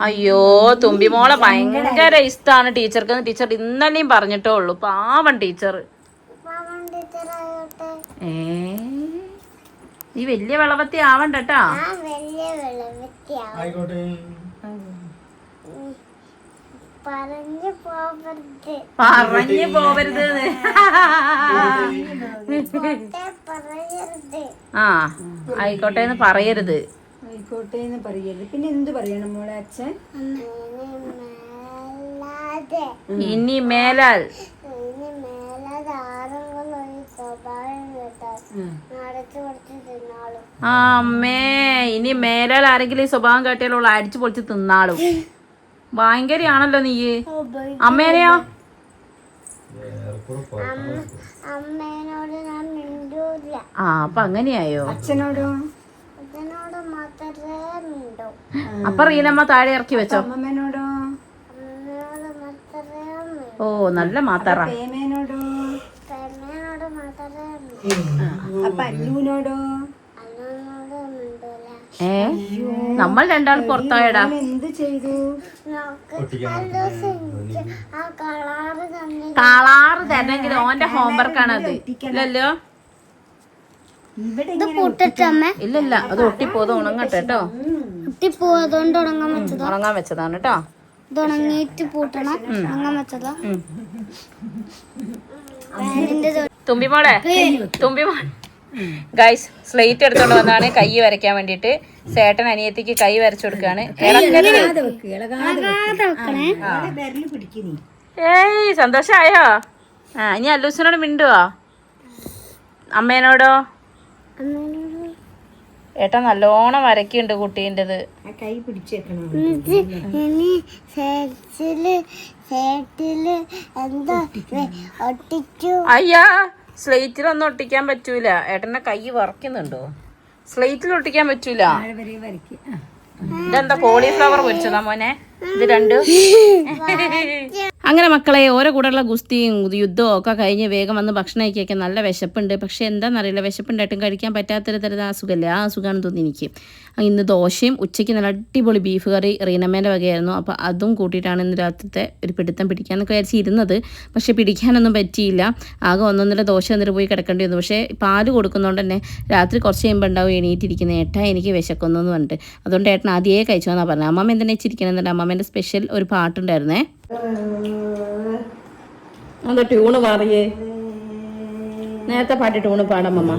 അയ്യോ തുമ്പിമോളെ ഭയങ്കര ഇഷ്ടാണ് ടീച്ചർക്ക്. ടീച്ചർ ഇന്നലെയും പറഞ്ഞിട്ടേ ഉള്ളൂ. പാവൻ ടീച്ചർ. നീ വലിയ വിളവത്തി ആവണ്ടട്ടാ. പറഞ്ഞു പോവരുത്. ആ ആയിക്കോട്ടെ എന്ന് പറയരുത്. ആയിക്കോട്ടെ എന്ന് പറയരുത്. പിന്നെ എന്ത് പറയണം മോളെ അച്ഛൻ? ഇനി മേലാൽ അമ്മേ ഇനി മേലാൽ ആരെങ്കിലും ഈ സ്വഭാവം കാട്ടിയാലുള്ള അടിച്ചു പൊളിച്ച് തിന്നാളും. ഭയങ്കരയാണല്ലോ നീ. അമ്മേനെയോ? അപ്പൊ അങ്ങനെയായോ? അച്ഛനോടോ? അപ്പൊ റീനമ്മ താഴെ ഇറക്കി വെച്ചോ. അമ്മമ്മേനോടോ? ഓ നല്ല മാത്താറ. പേമേനോടോ? അപ്പൊ അല്ലൂനോടോ? നമ്മൾ രണ്ടാൾ പുറത്തായടാ. എന്ത് ചെയ്തു? കളാറ് തരണമെങ്കിൽ ഓന്റെ ഹോംവർക്കാണ് അത്. ഇല്ലല്ലോ? ഇല്ലല്ല അത് ഒട്ടിപ്പോത് ഉണങ്ങട്ടെ കേട്ടോ. ഉണങ്ങാൻ വെച്ചതാണ് കേട്ടോ. തുമ്പിമോളെ ഗൈസ് സ്ലേറ്റ് എടുത്തോണ്ട് വന്നാണ് കൈ വരയ്ക്കാൻ വേണ്ടിട്ട്. ചേട്ടൻ അനിയത്തിക്ക് കൈ വരച്ചു കൊടുക്കാണ്. ഏയ് സന്തോഷായോ? ഇനി അല്ലൂസിനോട് മിണ്ടുവോ? അമ്മേനോടോ? ഏട്ടാ നല്ലോണം വരയ്ക്കുന്നുണ്ട് കുട്ടീൻ്റെത്. കൈ പിടിച്ചേക്കണം. അയ്യാ സ്ലേറ്റിലൊന്നും ഒട്ടിക്കാൻ പറ്റൂല. ഏട്ടന്റെ കൈ വറക്കുന്നുണ്ടോ? സ്ലേറ്റിൽ ഒട്ടിക്കാൻ പറ്റൂല. ഇതെന്താ കോളിഫ്ലവർ പൊരിച്ചതാ മോനെ? ഇത് രണ്ടും. അങ്ങനെ മക്കളെ ഓരോ കൂടെയുള്ള ഗുസ്തിയും യുദ്ധവും ഒക്കെ കഴിഞ്ഞ് വേഗം വന്ന് ഭക്ഷണം കഴിക്കൊക്കെ നല്ല വിശപ്പുണ്ട്. പക്ഷെ എന്താണെന്നറിയില്ല, വിശപ്പുണ്ടായിട്ടും കഴിക്കാൻ പറ്റാത്തൊരു തരത്തിൽ അസുഖമല്ലേ, ആ അസുഖമാണെന്ന് തോന്നി എനിക്ക്. ഇന്ന് ദോശയും ഉച്ചയ്ക്ക് നല്ല അടിപൊളി ബീഫ് കറി റീനമ്മേൻ്റെ വകയായിരുന്നു. അപ്പോൾ അതും കൂട്ടിയിട്ടാണ് ഇന്ന് രാത്രിത്തെ ഒരു പിടുത്തം പിടിക്കാമെന്നൊക്കെ വിചാരിച്ചിരുന്നത്. പക്ഷെ പിടിക്കാനൊന്നും പറ്റിയില്ല. ആകെ ഒന്നൊന്നര ദോശ എന്നിട്ട് പോയി കിടക്കേണ്ടി വന്നു. പക്ഷേ പാല് കൊടുക്കുന്നതുകൊണ്ട് തന്നെ രാത്രി കുറച്ച് കഴിയുമ്പോൾ ഉണ്ടാവും എണീറ്റിരിക്കുന്നത്, ഏട്ടാ എനിക്ക് വിശക്കുന്നു എന്ന് പറഞ്ഞിട്ട്. അതുകൊണ്ട് ഏട്ടൻ ആദ്യമേ കഴിച്ചു എന്നാണ് പറഞ്ഞത്. അമ്മമ്മ എന്തിനാ വെച്ചിരിക്കണമെന്നുണ്ട്. അമ്മമ്മേൻ്റെ സ്പെഷ്യൽ ഒരു പാട്ടുണ്ടായിരുന്നേ. എന്താ ട്യൂണ് മാറിയേ? നേരത്തെ പാട്ടി ട്യൂണ് പാടമ്മമ്മ.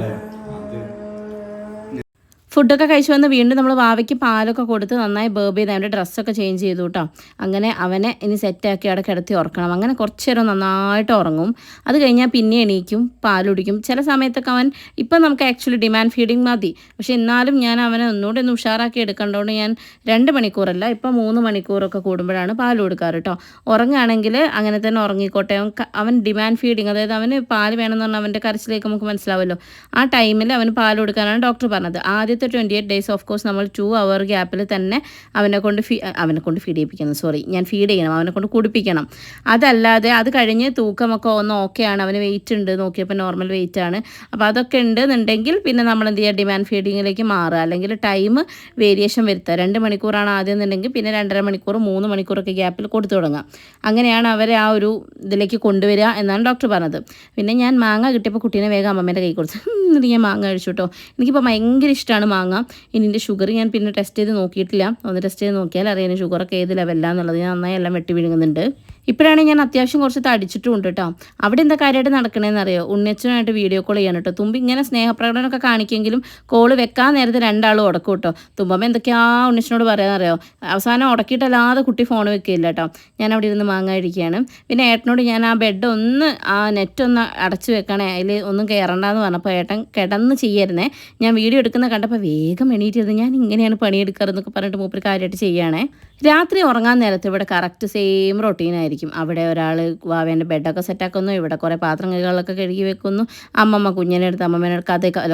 ഫുഡൊക്കെ കഴിച്ചു വന്ന് വീണ്ടും നമ്മൾ വാവയ്ക്ക് പാലൊക്കെ കൊടുത്ത് നന്നായി ബേബ് ചെയ്ത് അവൻ്റെ ഡ്രസ്സൊക്കെ ചേഞ്ച് ചെയ്തു കേട്ടോ. അങ്ങനെ അവനെ ഇനി സെറ്റാക്കി അവിടെ കിടത്തി ഉറക്കണം. അങ്ങനെ കുറച്ച് നേരം നന്നായിട്ട് ഉറങ്ങും. അത് കഴിഞ്ഞാൽ പിന്നെ എണീക്കും, പാലുടിക്കും. ചില സമയത്തൊക്കെ അവൻ ഇപ്പം നമുക്ക് ആക്ച്വലി ഡിമാൻഡ് ഫീഡിങ് മതി. പക്ഷെ എന്നാലും ഞാൻ അവനെ ഒന്നുകൂടെ ഒന്ന് ഉഷാറാക്കി എടുക്കേണ്ടതുകൊണ്ട് ഞാൻ 2 മണിക്കൂറല്ല ഇപ്പം 3 മണിക്കൂറൊക്കെ കൂടുമ്പോഴാണ് പാൽ കൊടുക്കാറ് കേട്ടോ. ഉറങ്ങുകയാണെങ്കിൽ അങ്ങനെ തന്നെ ഉറങ്ങിക്കോട്ടെ. അവൻ ഡിമാൻഡ് ഫീഡിങ്, അതായത് അവന് പാൽ വേണമെന്ന് പറഞ്ഞാൽ അവൻ്റെ കരച്ചിലേക്ക് നമുക്ക് മനസ്സിലാവുമല്ലോ. ആ ടൈമിൽ അവന് പാൽ കൊടുക്കാനാണ് ഡോക്ടർ പറഞ്ഞത്. ആദ്യത്തെ ആദ്യത്തെ 28 ഡേയ്സ് ഓഫ് കോഴ്സ് നമ്മൾ 2 അവർ ഗ്യാപ്പിൽ തന്നെ അവനെ കൊണ്ട് ഫീഡ് ചെയ്യിപ്പിക്കണം, സോറി, ഞാൻ ഫീഡ് ചെയ്യണം, അവനെ കൊണ്ട് കുടിപ്പിക്കണം. അതല്ലാതെ അത് കഴിഞ്ഞ് തൂക്കമൊക്കെ ഒന്ന് ഓക്കെയാണ്, അവന് വെയിറ്റ് ഉണ്ട്, നോക്കിയപ്പോൾ നോർമൽ വെയിറ്റ് ആണ്. അപ്പോൾ അതൊക്കെ ഉണ്ടെന്നുണ്ടെങ്കിൽ പിന്നെ നമ്മൾ എന്ത് ചെയ്യുക, ഡിമാൻഡ് ഫീഡിങ്ങിലേക്ക് മാറുക, അല്ലെങ്കിൽ ടൈം വേരിയേഷൻ വരുത്തുക. 2 മണിക്കൂറാണ് ആദ്യം എന്നുണ്ടെങ്കിൽ പിന്നെ 2.5 മണിക്കൂർ 3 മണിക്കൂറൊക്കെ ഗ്യാപ്പിൽ കൊടുത്തു തുടങ്ങുക. അങ്ങനെയാണ് അവരെ ആ ഒരു ഇതിലേക്ക് കൊണ്ടുവരിക എന്നാണ് ഡോക്ടർ പറഞ്ഞത്. പിന്നെ ഞാൻ മാങ്ങ കിട്ടിയപ്പോൾ കുട്ടീനെ വേഗം അമ്മമ്മേൻ്റെ കൈ കൊടുത്തു. എന്നിട്ട് ഞാൻ മാങ്ങ കഴിച്ചു കേട്ടോ. എനിക്കിപ്പോൾ ഭയങ്കര ഇഷ്ടമാണ് മാങ്ങ. ഇനി എൻ്റെ ഷുഗർ ഞാൻ പിന്നെ ടെസ്റ്റ് ചെയ്ത് നോക്കിയിട്ടില്ല, ഒന്ന് ടെസ്റ്റ് ചെയ്ത് നോക്കിയാൽ അറിയാം ഷുഗറൊക്കെ ഏത് ലെവലാന്നുള്ളത്. ഞാൻ നന്നായി എല്ലാം വെട്ടി വിഴുങ്ങുന്നുണ്ട്. ഇപ്പോഴാണ് ഞാൻ അത്യാവശ്യം കുറച്ച് തടിച്ചിട്ടുമുണ്ട് കേട്ടോ. അവിടെ എന്താ കാര്യമായിട്ട് നടക്കണേന്ന് അറിയോ, ഉണ്ണിയച്ഛനായിട്ട് വീഡിയോ കോൾ ചെയ്യാൻ കേട്ടോ. തുമ്പി ഇങ്ങനെ സ്നേഹപ്രകടനമൊക്കെ കാണിക്കുമെങ്കിലും കോള് വെക്കാൻ നേരത്തെ രണ്ടാളും ഉടക്കും കേട്ടോ. തുമ്പമ്മ എന്തൊക്കെയാ ഉണ്ണിയച്ഛനോട് പറയാനറിയോ, അവസാനം ഉടക്കിയിട്ടല്ലാതെ കുട്ടി ഫോൺ വെക്കില്ല കേട്ടോ. ഞാൻ അവിടെ ഇരുന്ന് മാങ്ങ കഴിക്കുകയാണ്. പിന്നെ ഏട്ടനോട് ഞാൻ ആ ബെഡ് ഒന്ന് ആ നെറ്റൊന്ന് അടച്ചു വെക്കണേ, അതിൽ ഒന്നും കയറണ്ടെന്ന് പറഞ്ഞപ്പോൾ ഏട്ടൻ കിടന്ന് ചെയ്യായിരുന്നേ. ഞാൻ വീഡിയോ എടുക്കുന്ന കണ്ടപ്പോൾ വേഗം എണീറ്റിരുന്നു. ഞാൻ ഇങ്ങനെയാണ് പണിയെടുക്കാറെന്നൊക്കെ പറഞ്ഞിട്ട് മൂപ്പര് കാര്യമായിട്ട് ചെയ്യുകയാണേ. രാത്രി ഉറങ്ങാൻ നേരത്ത് ഇവിടെ കറക്റ്റ് സെയിം റൊട്ടീനായിരിക്കും. അവിടെ ഒരാൾ വാവേൻ്റെ ബെഡൊക്കെ സെറ്റാക്കുന്നു, ഇവിടെ കുറേ പാത്രം കൈകളൊക്കെ കഴുകി വെക്കുന്നു, അമ്മമ്മ കുഞ്ഞിനെടുത്ത് അമ്മമ്മേനോട്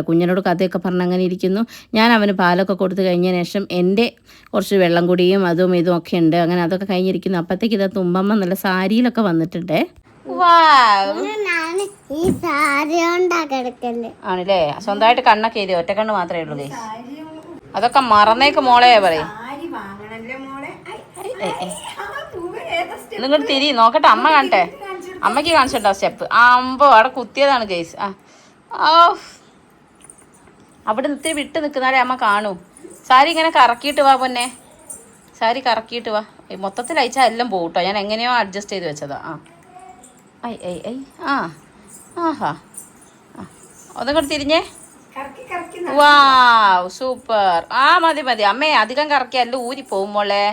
കുഞ്ഞിനോട് കഥയൊക്കെ പറഞ്ഞ് അങ്ങനെ ഇരിക്കുന്നു. ഞാൻ അവന് പാലൊക്കെ കൊടുത്ത് കഴിഞ്ഞതിന് ശേഷം എൻ്റെ കുറച്ച് വെള്ളം കുടിയും അതും ഇതും ഒക്കെ ഉണ്ട്. അങ്ങനെ അതൊക്കെ കഴിഞ്ഞിരിക്കുന്നു. അപ്പോഴത്തേക്ക് ഇതാ തുമ്പമ്മ നല്ല സാരിയിലൊക്കെ വന്നിട്ടുണ്ട്. ആണല്ലേ, സ്വന്തമായിട്ട് കണ്ണൊക്കെ എഴുതി, ഒറ്റ കണ്ണ് മാത്രമേ ഉള്ളൂ. അതൊക്കെ മറന്നേക്ക് മോളെ പറയും. നിങ്ങൾ തിരി നോക്കട്ടെ, അമ്മ കാണട്ടെ, അമ്മയ്ക്ക് കാണിച്ചിട്ടോ സ്റ്റെപ്പ്. അമ്പോ അവിടെ കുത്തിയതാണ് കേസ്. അവിടെ നിർത്തി വിട്ട് നിൽക്കുന്നാലേ അമ്മ കാണൂ. സാരി ഇങ്ങനെ കറക്കിയിട്ട് വാ പൊന്നെ, സാരി കറക്കിയിട്ട് വാ. മൊത്തത്തിൽ അയച്ചാൽ എല്ലാം പോകട്ടോ, ഞാൻ എങ്ങനെയോ അഡ്ജസ്റ്റ് ചെയ്ത് വെച്ചതാ. ആഹാ ഒന്നും കൂടി തിരിഞ്ഞേ. Wow super. മതി മതി അമ്മേ, അധികം കറക്കിയല്ല ഊരി പോകുമ്പോളെ.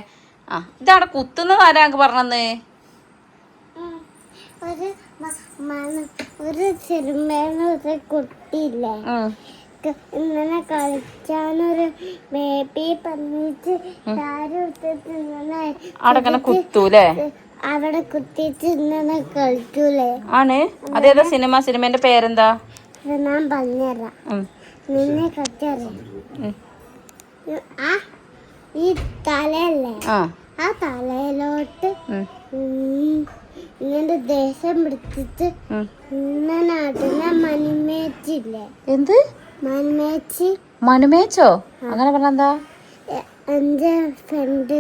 ഇതവിടെ കുത്തുന്നത് ആരാ പറഞ്ഞത്? ഒരു സിനിമയിലെ ഒരു കുട്ടിയില്ലേ, ഇങ്ങനെ കളിച്ചാനൊരു ബേബി പറഞ്ഞിട്ട് അവിടെ കുത്തൂലേ, അവിടെ കുത്തിയിട്ട് ഇങ്ങനെ കളിക്കൂലേ. ആണ് അതേതാ സിനിമേന്റെ പേരെന്താ? ഞാൻ പറഞ്ഞുതരാം, നിന്നെ കച്ചറിയാം. ഈ തലയല്ലേ, ആ തലയിലോട്ട് ഇങ്ങനെ ദേഷ്യം പിടിച്ചിട്ട് ഇങ്ങനെ അതിനെ മണിമേച്ചില്ലേ. എന്ത് മനുമേച്ചോ? അങ്ങനെ പറഞ്ഞെന്താ? എന്റെ ഫ്രണ്ട്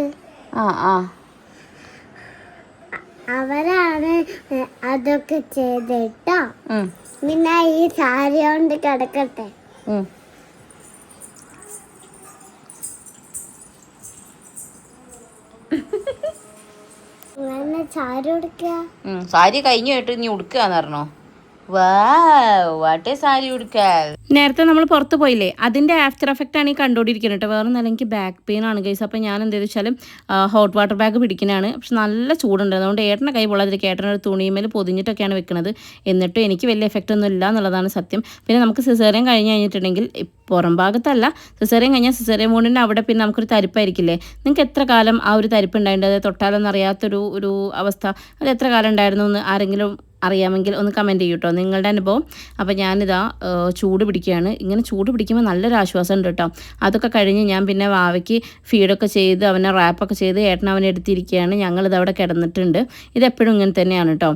അവരാണ് അതൊക്കെ ചെയ്തിട്ടോ. പിന്നെ ഈ സാരി കൊണ്ട് കിടക്കട്ടെ. സാരി കഴിഞ്ഞു കേട്ട് നീ ഉടുക്കാന്ന് പറഞ്ഞോ? സാരി ഉടുക്കാൻ നേരത്തെ നമ്മൾ പുറത്ത് പോയില്ലേ, അതിൻ്റെ ആഫ്റ്റർ എഫക്റ്റ് ആണ് ഈ കണ്ടുകൊണ്ടിരിക്കുന്നത് കേട്ടോ. വേറെ നല്ല എനിക്ക് ബാക്ക് പെയിൻ ആണ് ഗൈസ്. അപ്പോൾ ഞാൻ എന്ത് വെച്ചാലും ഹോട്ട് വാട്ടർ ബാഗ് പിടിക്കുന്നതാണ്. പക്ഷെ നല്ല ചൂടുണ്ട്, അതുകൊണ്ട് ഏട്ടൻ്റെ കൈ പൊള്ളാതിരിക്കും. ഏട്ടനൊരു തുണിമേൽ പൊതിഞ്ഞിട്ടൊക്കെയാണ് വെക്കുന്നത്. എന്നിട്ടും എനിക്ക് വലിയ എഫക്റ്റ് ഒന്നും ഇല്ല എന്നുള്ളതാണ് സത്യം. പിന്നെ നമുക്ക് സിസേറിയൻ കഴിഞ്ഞ് കഴിഞ്ഞിട്ടുണ്ടെങ്കിൽ പുറം ഭാഗത്തല്ല, സിസേറിയൻ കഴിഞ്ഞാൽ സിസേറിയൻ മൂണ്ടിൻ്റെ അവിടെ പിന്നെ നമുക്കൊരു തരിപ്പായിരിക്കില്ലേ. നിങ്ങൾക്ക് എത്ര കാലം ആ ഒരു തരിപ്പ് ഉണ്ടായിട്ടുണ്ട്? അത് തൊട്ടാലൊന്നും അറിയാത്തൊരു അവസ്ഥ, അത് എത്ര കാലം ഉണ്ടായിരുന്നു എന്ന് ആരെങ്കിലും അറിയാമെങ്കിൽ ഒന്ന് കമൻറ്റ് ചെയ്യൂ കേട്ടോ, നിങ്ങളുടെ അനുഭവം. അപ്പോൾ ഞാനിതാ ചൂട് പിടിക്കുകയാണ്. ഇങ്ങനെ ചൂട് പിടിക്കുമ്പോൾ നല്ലൊരു ആശ്വാസം ഉണ്ട് കേട്ടോ. അതൊക്കെ കഴിഞ്ഞ് ഞാൻ പിന്നെ വാവയ്ക്ക് ഫീഡൊക്കെ ചെയ്ത് അവനെ റാപ്പൊക്കെ ചെയ്ത് ഏട്ടൻ അവനെ എടുത്തിരിക്കുകയാണ്. ഞങ്ങളിത് അവിടെ കിടന്നിട്ടുണ്ട്. ഇതെപ്പോഴും ഇങ്ങനെ തന്നെയാണ് കേട്ടോ.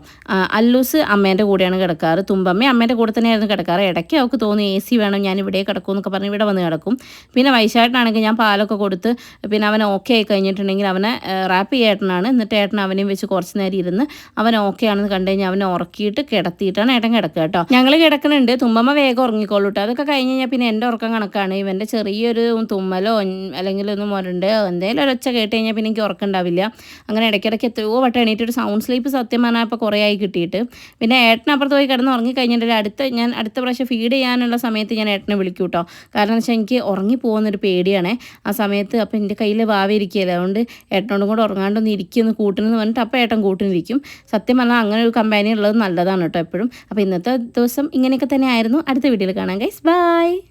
അല്ലൂസ് അമ്മേൻ്റെ കൂടെയാണ് കിടക്കാറ്, തുമ്പമ്മ അമ്മേൻ്റെ കൂടെ തന്നെയായിരുന്നു കിടക്കാറ്. ഇടയ്ക്ക് അവൾക്ക് തോന്നി AC വേണം, ഞാൻ ഇവിടെ കിടക്കും എന്നൊക്കെ പറഞ്ഞ് ഇവിടെ വന്ന് കിടക്കും. പിന്നെ വൈശാട്ടനാണെങ്കിൽ ഞാൻ പാലൊക്കെ കൊടുത്ത് പിന്നെ അവൻ ഓക്കെ ആയി കഴിഞ്ഞിട്ടുണ്ടെങ്കിൽ അവനെ റാപ്പ് ചെയ്യേട്ടനാണ്. എന്നിട്ട് ഏട്ടൻ അവനെയും വെച്ച് കുറച്ച് നേരം ഇരുന്ന് അവൻ ഓക്കെ ആണെന്ന് കണ്ടു കഴിഞ്ഞാൽ അവനെ ഉറക്കിയിട്ട് കിടത്തിയിട്ടാണ് ഏട്ടൻ കിടക്കുക കേട്ടോ. ഞങ്ങൾ കിടക്കുന്നുണ്ട്, തുമ്പമ്മ വേഗം ഉറങ്ങിക്കോളൂ കേട്ടോ. അതൊക്കെ കഴിഞ്ഞ് കഴിഞ്ഞാൽ പിന്നെ എൻ്റെ ഉറക്കം കണക്കാണ്. ഇവൻ്റെ ചെറിയൊരു തുമ്മലോ അല്ലെങ്കിൽ ഒന്ന് മുരണ്ടോ എന്തെങ്കിലും ഒരൊച്ച കേട്ട് കഴിഞ്ഞാൽ പിന്നെ എനിക്ക് ഉറക്കം ഉണ്ടാവില്ല. അങ്ങനെ ഇടയ്ക്കിടയ്ക്ക് എത്രയോ വട്ടം എണീറ്റൊരു സൗണ്ട് സ്ലീപ്പ് സത്യം പറഞ്ഞാൽ ഇപ്പോൾ കുറേ ആയി കിട്ടിയിട്ട്. പിന്നെ ഏട്ടനപ്പുറത്ത് പോയി കിടന്ന് ഉറങ്ങി കഴിഞ്ഞിട്ട് ഞാൻ അടുത്ത പ്രാവശ്യം ഫീഡ് ചെയ്യാനുള്ള സമയത്ത് ഞാൻ ഏട്ടനെ വിളിക്കും കേട്ടോ. കാരണം എന്ന് വെച്ചാൽ എനിക്ക് ഉറങ്ങി പോകുന്നൊരു പേടിയാണേ ആ സമയത്ത്. അപ്പോൾ എൻ്റെ കയ്യിൽ ഭാവിയിരിക്കുകയല്ലേ, അതുകൊണ്ട് ഏട്ടനോടും കൂടെ ഉറങ്ങാണ്ടൊന്ന് ഇരിക്കുമെന്ന് കൂട്ടിനെന്ന് പറഞ്ഞിട്ട് അപ്പോൾ ഏട്ടൻ കൂട്ടിനിരിക്കും. സത്യം പറഞ്ഞാൽ അങ്ങനെ ഒരു കമ്പാനി ഉള്ളത് നല്ലതാണ് കേട്ടോ എപ്പോഴും. അപ്പോൾ ഇന്നത്തെ ദിവസം ഇങ്ങനെയൊക്കെ തന്നെ ആയിരുന്നു. അടുത്ത വീഡിയോയിൽ കാണാം ഗൈസ്, ബൈ.